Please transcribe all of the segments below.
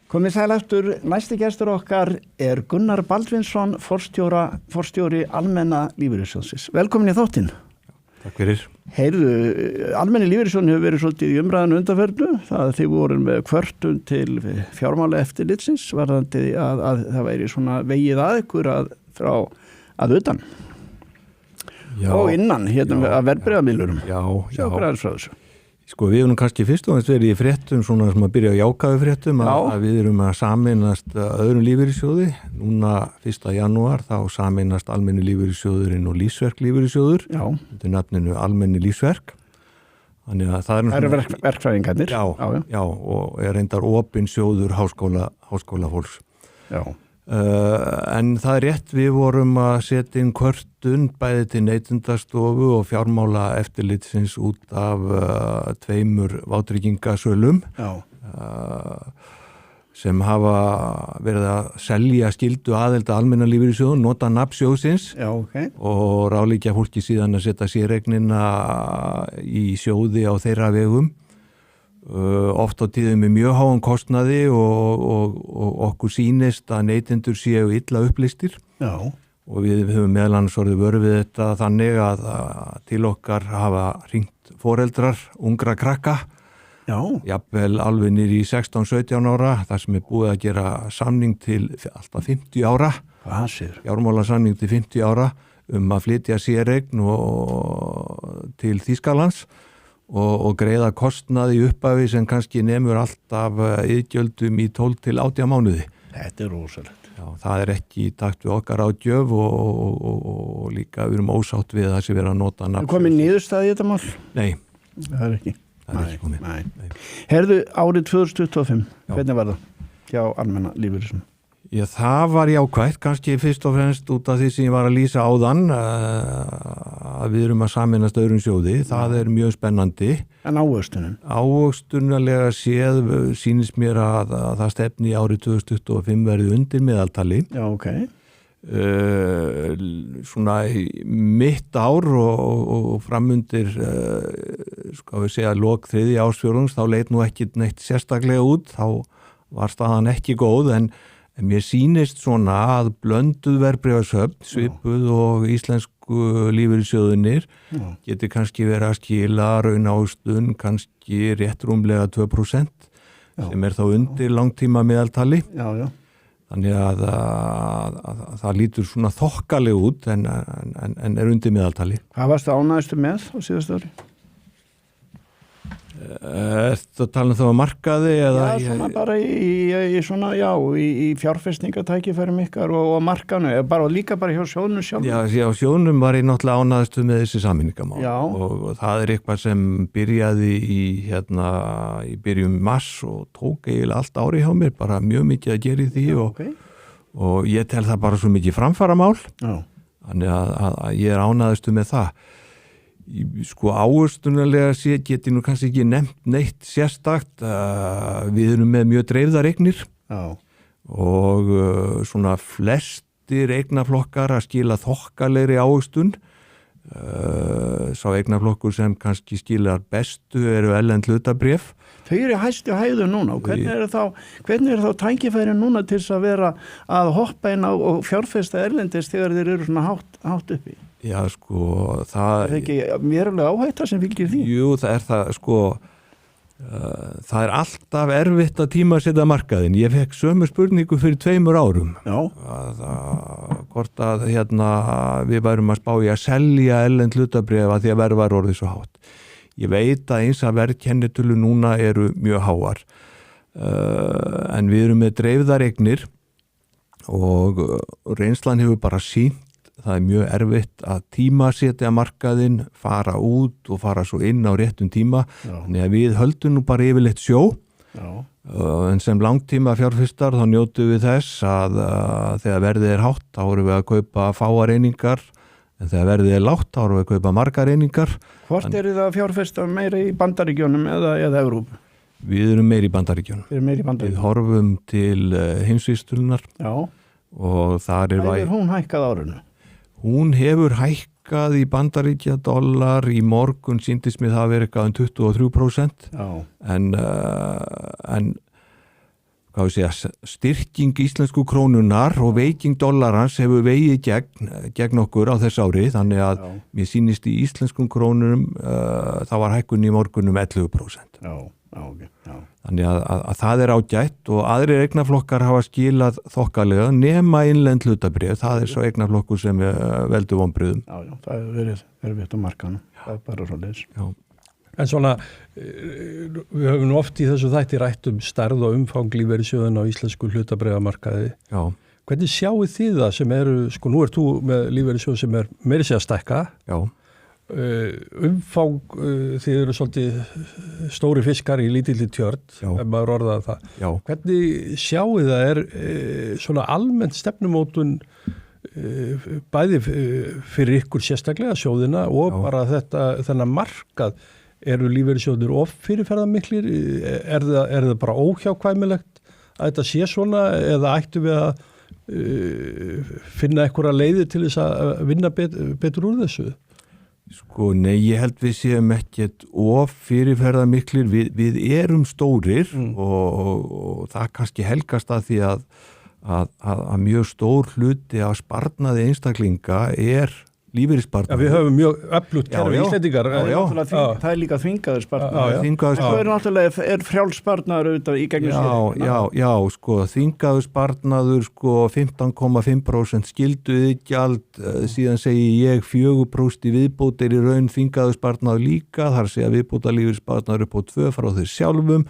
Komið sæl aftur, næsti gestur okkar Gunnar Baldvinsson, forstjóri Almenna lífeyrissjóðsins. Velkomin í þáttinn. Takk fyrir. Heyrðu, Almenni lífeyrissjóðsins hefur verið svolítið í umræðinu undanfernu. Það þið voru með kvörtun til fjármálaeftirlitsins varðandi að það væri svona vegið að ykkur að utan. Já, og innan, hérna að verðbréfamiðlurum. Já. Sjá hvað frá þessu. Sko við erum kannski fyrst og næst verið í fréttum svona sem að byrja á jákvæðu fréttum að við erum að sameinast öðrum lífeyrissjóði. Núna 1. janúar þá sameinast Almenni lífeyrissjóðurinn og Lífsverk lífeyrissjóður. Já. Þetta nafninu Almenni Lífsverk. Þannig að það eru verkfræðingarnir. Já, og reyndar opinn sjóður háskólafólks. Já. En það rétt, við vorum að setja inn kvörtun bæði til Neytendastofu og fjármála eftirlitsins út af 2 vátryggingasölum sem hafa verið að selja skyldu aðild að Almenna lífeyrissjóðum, nota nafn sjóðsins og ráðleggja fólki síðan að setja séreignina í sjóði á þeirra vegum. Oft á tíðum með mjög háan kostnaði og okkur sýnist að neytendur séu illa upplýstir. Já. Og við höfum meðal annars orðið vör við þetta þannig að til okkar hafa hringt foreldrar, ungra krakka. Já. Jafnvel alveg niður í 16-17 ára, þar sem búið að gera samning til alltaf 50 ára. Hvað sér? Fjármálasamning til 50 ára að flytja séreign til Þýskalands. Og greiða kostnaði upphafi sem kannski nemur alltaf iðgjöldum í 12 til 18 mánuði. Þetta rosalegt. Já, það ekki í takt við okkar ágjöf og líka við erum ósátt við það sem verið að nota nafn. Er komið niðurstaði í þetta mál? Nei. Það ekki. Það ekki komið. Nei. Herðu, árið 2025, hvernig var það hjá Almenna lífeyrissjóðsins? Já, það var jákvætt, kannski fyrst og fremst út af því sem ég var að lýsa áðan að við erum að sameinast öðrum sjóði, það er mjög spennandi. En ávöxtunin? Ávöxtunarlega séð sýnist mér að það stefni árið 2025 verði undir meðaltali. Já, ok. Svona mitt ár og framundir, skal við segja, lok 3. ársfjórðungs, þá leit nú ekki neitt sérstaklega út, þá var staðan ekki góð, en mér sýnist svona að blönduð verðbréfasöfn, svipuð og íslensku lífeyrissjóðunir geti kannski verið að skila raunávöxtun kannski rétt rúmlega 2% sem þá undir langtíma meðaltali. Já. Þannig að það lítur svona þokkaleg út en er undir meðaltali. Hvað varstu ánægðustu með á síðasta ári? Ertu að tala um það á markaði? Eða svona bara í fjárfestingatækifærum ykkar og markanu, líka bara hjá sjóðnum sjálf. Já, sjóðnum var ég náttúrulega ánægðustu með þessi sameiningamál og það er eitthvað sem byrjaði í byrjun mars og tók eiginlega allt ári hjá mér, bara mjög mikið að gera í því og ég tel það bara svo mikið framfaramál, þannig að ég er ánægðustu með það. Sko ávöxtunarlega sé geti nú kannski ekki nefnt neitt sérstakt, við erum með mjög dreifðar eignir og svona flestir eignaflokkar að skila þokkalegri ávöxtun. Sá eignaflokkur sem kannski skilar bestu eru erlend hlutabréf. Þau eru hæstu hæðu núna og hvernig er þá tækifæri núna til þess að vera að hoppa inn á og fjárfesta erlendis þegar þeir eru svona hátt uppi? Já, sko, það er ekki verulega áhætta sem fylgir því? Jú, það er það, sko, það er alltaf erfitt að tímasetja markaðinn. Ég fekk sömu spurningu fyrir 2 árum. Já. Hvort að við værum að spá í að selja erlend hlutabréf að því að verð var orðið svo hátt. Ég veit að eins að verðkennitölu núna eru mjög háar. En við erum með dreifðar eignir og reynslan hefur bara sýnt. Það er mjög erfitt að tímasetja markaðinn, fara út og fara svo inn á réttum tíma. Þannig að við höldum nú bara yfirleitt sjó. En sem langtíma fjárfestar þá njótum við þess að þegar verðið er hátt þá erum við að kaupa fáar einingar, en þegar verðið er lágt þá erum við að kaupa margar einingar. Hvort eru það fjárfestar meira í Bandaríkjunum eða Evrópu? Við erum meira í Bandaríkjunum. Við horfum til heimsvístölunar. Já. Og þar er hún hækkað árinu? Hún hefur hækkað í bandaríkjadollar, í morgun sýndist mér það verið eitthvað 23%. Já. En styrking íslensku krónunar og veiking dollarans hefur vegið gegn okkur á þess ári, þannig að mér sýnist í íslenskum krónunum það var hækkun í morgunum 11%. Þannig að það ágætt og aðrir eignaflokkar hafa skilað þokkalega nema innlend hlutabréf, það svo eignaflokkur sem veldur vonbrigðum. Já, það hefur verið erfitt á markaðnum, það bara svoleiðis. Já. En svona, við höfum oft í þessu þætti rætt stærð og umfang lífeyrissjóðanna á íslensku hlutabréfamarkaði. Já. Hvernig sjáið þið það sem eru, nú þú með lífeyrissjóð sem meira að stækka. Já. Umfang, þið eru svolítið stóri fiskar í lítilli tjörn, ef maður orðaði það. Já. Hvernig sjáið það svona almennt stefnumótun bæði fyrir ykkur sérstaklega sjóðina og bara þennan markað? Eru lífeyrissjóðir of fyrirferðarmiklir? Er það bara óhjákvæmilegt að þetta sé svona eða ættu við að finna einhverja leiði til þess að vinna betur úr þessu? Nei, ég held við séum ekkert of fyrirferðarmiklir, við erum stórir og það kannski helgast að því að mjög stór hluti af sparnaði einstaklinga lífeyrissparnaður. Já, við höfum mjög öflugt kerfi Íslendingar. Það líka þvingaður sparnaður. Það náttúrulega frjálssparnaður auðvitað í gegnum sér. Já, þvingaður sparnaður 15,5% skylduiðgjald, síðan segi ég 4% í viðbót í raun þvingaður sparnaður líka, þar segja viðbóta lífeyrissparnaður upp á 2 frá þeir sjálfum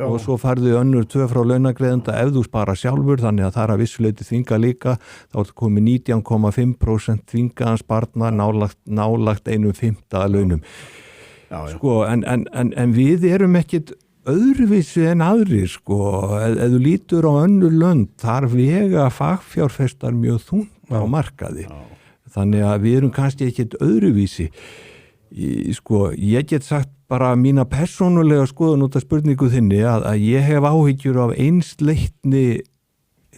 og svo færðu önnur 2 frá launagreiðanda ef þú spara sjálfur, þannig að það að vissuleyti þvinga líka, þá komið 19,5% þvingaðan sparnaður nálagt 1/5 að launum. En við erum ekkit öðruvísi en aðrir ef þú lítur á önnur lönd þar vega fagfjárfestar mjög þungt á markaði. Þannig að við erum kannski ekkit öðruvísi. Ég get sagt bara mína persónulega skoðun út af spurningu þinni að ég hef áhyggjur af einsleitni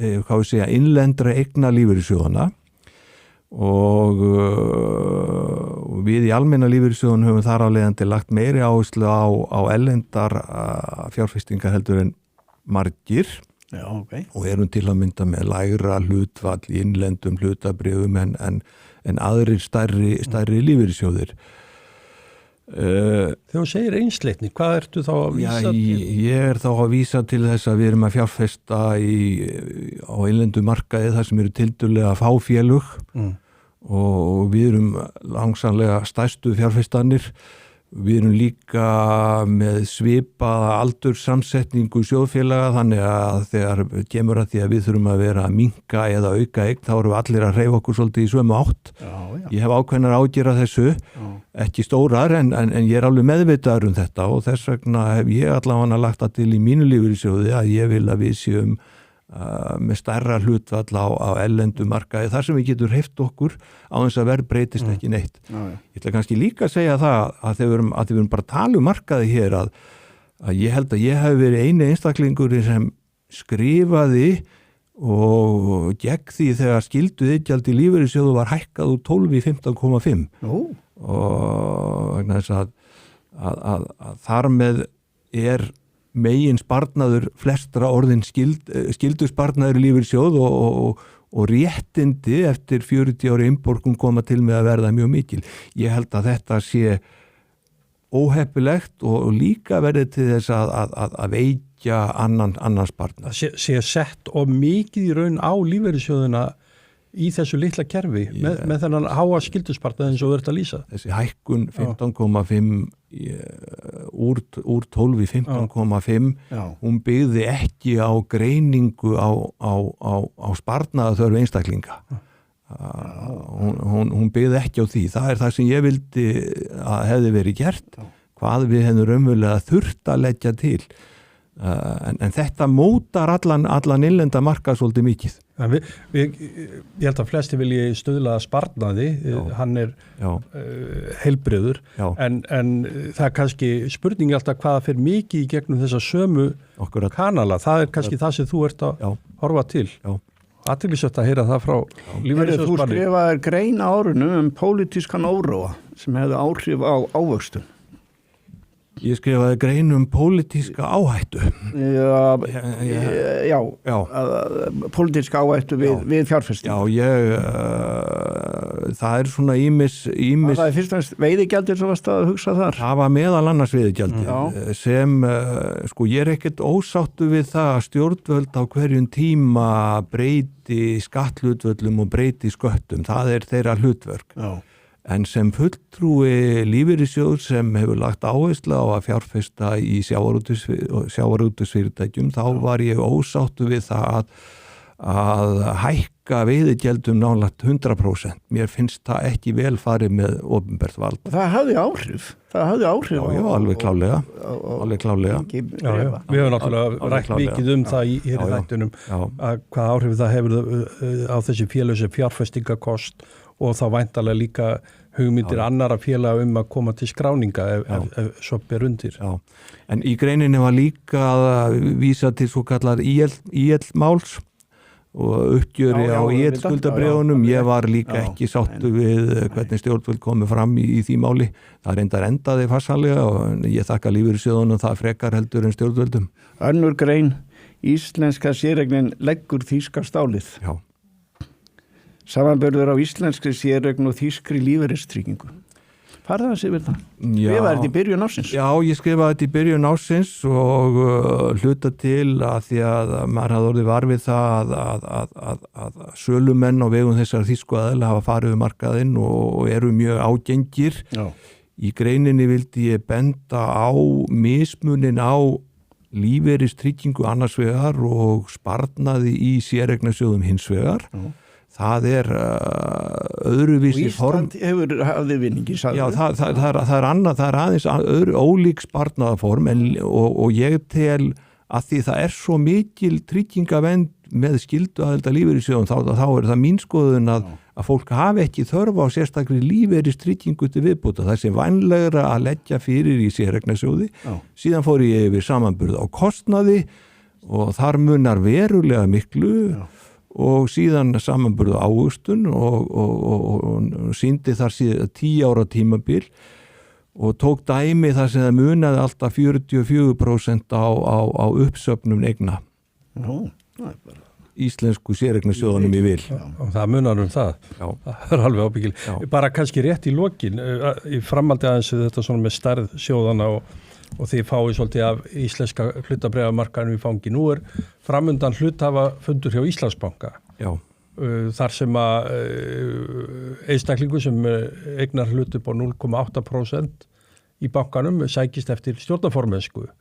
innlendra eigna lífeyrissjóðanna og við í almenna lífeyrissjóðun höfum þar af leiðandi lagt meiri áherslu á erlendar fjárfestingar heldur en margir. Já, og erum til að mynda með lægra hlutfall í innlendum hlutabréfum en aðrir stærri lífeyrissjóðir. Þegar þú segir einsleitni, hvað ertu þá að vísa til? Ég þá að vísa til þess að við erum að fjárfesta á innlendu markaði þar sem eru tiltölulega fá félög og við erum langsamlega stærstu fjárfestanir. Við erum líka með svipaða aldurssamsetningu sjóðfélaga, þannig að þegar kemur að því að við þurfum að vera að minnka eða auka eign, þá erum við allir að hreyfa okkur svolítið í sömu átt. Ég hef ákveðnar ágjur af þessu, ekki stórar en ég alveg meðvitaður þetta og þess vegna hef ég allavega lagt það til í mínu lífeyrissjóði að ég vil að við séum með stærra hlutvall á erlendu markaði þar sem við getum hreyft okkur á þess að verð breytist ekki neitt. Ég ætla kannski líka að segja það að við erum bara að tala markaði hér að ég held að ég hef verið eini einstaklingur sem skrifaði og gegn því þegar skylduiðgjald í lífeyrissjóðu var hækkað úr 12 í 15,5 og vegna þess að þar með megin sparnaður flestra orðin skyldusparnaður í lífeyrissjóð og réttindi eftir 40 ári innborgun koma til með að verða mjög mikil. Ég held að þetta sé óheppilegt og líka verði til þess að veikja annan sparnað. Sé sett og mikið í raun á lífeyrissjóðuna í þessu litla kerfi með þennan háa skyldusparnað eins og þú ert að lýsa. Þessi hækkun 15,5 úr 12 í 15,5 hún byggði ekki á greiningu á sparnaðarþörf einstaklinga. Hún byggði ekki á því. Það það sem ég vildi að hefði verið gert, hvað við hefðum raunverulega þurft að leggja til. En þetta mótar allan innlenda markað svolítið mikið. Ég held að flesti vilji stuðla sparnaði, hann heilbrigður, en það kannski spurningi alltaf hvaða fyrir mikið í gegnum þessa sömu kanala, það kannski það sem þú ert að horfa til. Athyglisvert að heyra það frá lífeyrissjóðsmanni. Þú skrifaðir grein á árinu pólitískan óróa sem hefði áhrif á ávöxtun. Ég skrifaði grein pólitíska áhættu. Já. Pólitíska áhættu við fjárfestingu. Já, það svona ýmis... Það fyrst og fremst veiðigjaldir sem varst að hugsa þar? Það var meðal annars veiðigjaldir sem, ég ekkert ósáttu við það að stjórnvöld á hverjum tíma breyti skatthlutföllum og breyti sköttum. Það þeirra hlutverk. Já. En sem fulltrúi lífeyrissjóðs sem hefur lagt áherslu á að fjárfesta í sjávarútvegsfyrirtækjum, þá var ég ósáttu við það að hækka veiðigjöldum nálægt 100%. Mér finnst það ekki vel farið með opinbert vald. Það hafði áhrif. Já, alveg klálega. Við höfum náttúrulega rætt mikið það í þættunum að hvað áhrif það hefur á þessi félög sem fjárfestingakost og þá væntalega líka hugmyndir annara félaga að koma til skráninga ef svo ber undir. Já. En í greininni var líka að vísa til svo kallar IL-máls og uppgjöri á IL-skuldabréfunum. Ég var líka ekki sáttu við hvernig stjórnvöld komið fram í því máli. Það reyndar endaði farsannlega og ég þakka lífeyrissjóðunum það frekar heldur en stjórnvöldum. Önnur grein, íslenska séreignin leggur þýska stálið. Já. Samanburður á íslenskri séreign og þýskri lífeyristryggingu. Farðu það yfir það? Skrifaði þetta í byrjun ársins? Já, ég skrifaði þetta í byrjun ársins og hluta til að því að maður hafði orðið var við það að sölumenn á vegum þessar þýsku aðila hafa farið við markaðinn og eru mjög ágengir. Já. Í greininni vildi ég benda á mismunin á lífeyristryggingu annars vegar og sparnaði í séreignasjóðum hins vegar. Já. Það öðruvísi form. Og Ísland hafði vinningi, sagði. Já, það annað, það aðeins ólík sparnaðarform og ég tel að því það svo mikil tryggingavend með skylduaðild að lífeyrissjóðum, þá það mín skoðun að fólk hafi ekki þörf á sérstakri lífeyristryggingu til viðbóta. Það vænlegra að leggja fyrir í séreignasjóði. Síðan fór ég yfir samanburð á kostnaði og þar munar verulega miklu. Já. Og síðan samanburðu ávöxtun og sýndi þar síðan 10 ára tímabil og tók dæmi þar sem það munaði alltaf 44% á uppsöfnum eigna. Íslensku séreignasjóðunum í vil. Og það munar það. Já. Það alveg ábyggil. Bara kannski rétt í lokin, í framhaldi aðeins þetta svona með stærð sjóðana og þið fáið svolítið af íslenska hlutabréfamarkaðinum í fangi. Nú framundan hluthafafundur hjá Íslandsbanka. Já. Þar sem að einstaklingu sem eignar hlut upp á 0,8% í bankanum sækist eftir stjórnarformennsku.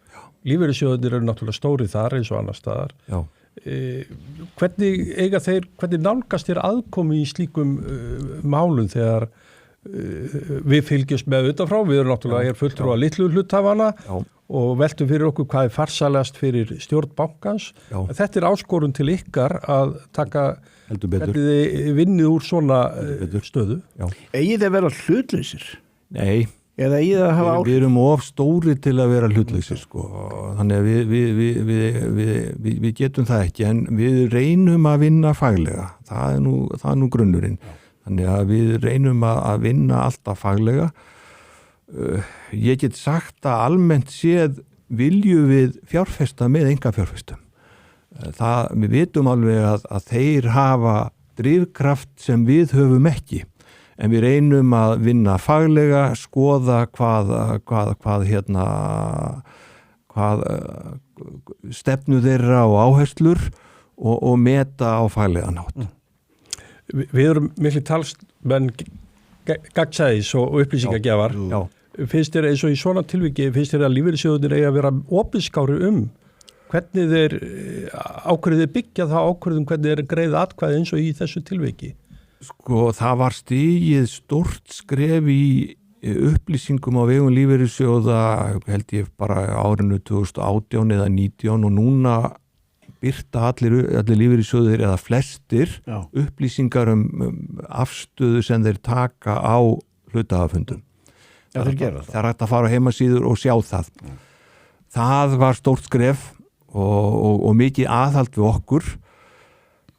Lífeyrissjóðirnir eru náttúrulega stóri þar eins og annar staðar. Já. Hvernig nálgast þér aðkomi í slíkum málum þegar við fylgjumst með utanfrá, við erum náttúrulega fulltrúa litlu hluthafana og veltum fyrir okkur hvað farsalegast fyrir stjórn bankans. Þetta áskorun til ykkar að taka hvernig þið vinnið úr svona stöðu. Eigið þið að vera hlutlausir? Nei. Eða eigið þið að hafa áhrif? Við erum of stóri til að vera hlutlausir Þannig að við getum það ekki, en við reynum að vinna faglega. Það nú grunnurinn. Þannig að við reynum að vinna alltaf faglega. Ég get sagt að almennt séð viljum við fjárfesta með einkafjárfestum. Við vitum alveg að þeir hafa drifkraft sem við höfum ekki. En við reynum að vinna faglega, skoða hvað stefnu þeirra og áherslur og meta á faglega nátt. Við erum miklu talsmenn gagnsæðis og upplýsingagjafar. Finnst þér eins og í svona tilviki, finnst þér að lífeyrissjóðirnir eigi að vera opinskári hvernig þeir ákvörðið byggja það ákvörðum hvernig þeir greiða atkvæði eins og í þessu tilviki? Það var stigið stórt skref í upplýsingum á vegum lífeyrissjóða, held ég bara árinu 2018 eða 2019 og núna birta allir lífeyrissjóðir eða flestir upplýsingar afstöðu sem þeir taka á hluthafafundum. Það er hægt að fara á heimasíður og sjá það. Það var stórt skref og mikið aðhald við okkur.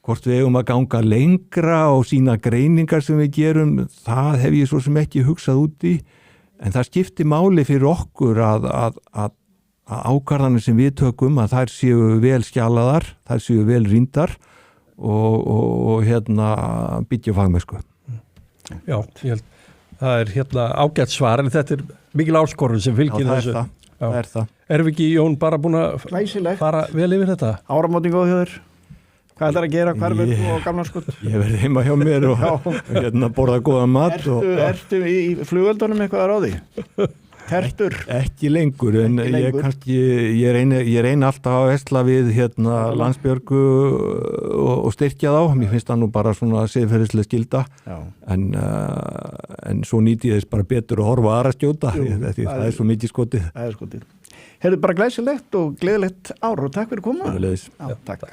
Hvort við eigum að ganga lengra og sína greiningar sem við gerum, það hef ég svo sem ekki hugsað út í. en það skipti máli fyrir okkur að ákvarðanir sem við tökum að þær séu vel skjalaðar, þær séu vel rýndar og byggja fagmennsku. Já, ég held það ágætt svar, en þetta mikil áskorun sem fylgir þessu. Það er það. Erum við ekki, Jón, bara búin að fara vel yfir þetta? Áramótin góð hjá þér. Hvað ætlar að gera, hverfur og gamlarskott? Ég verði heima hjá mér og borða góða mat. Ertu í flugöldunum eitthvað að ráði? Tertur? Ekki lengur, en ég reyni alltaf að vesla við Landsbjörgu og styrkja þá. Mér finnst það nú bara svona siðferðislega skylda, en svo nýti ég þess bara betur að horfa aðra skjóta, því það er svo mikið skotið. Það er skotið. Heyrðu, bara glæsilegt og gleðilegt ár og takk fyrir að koma. Takk.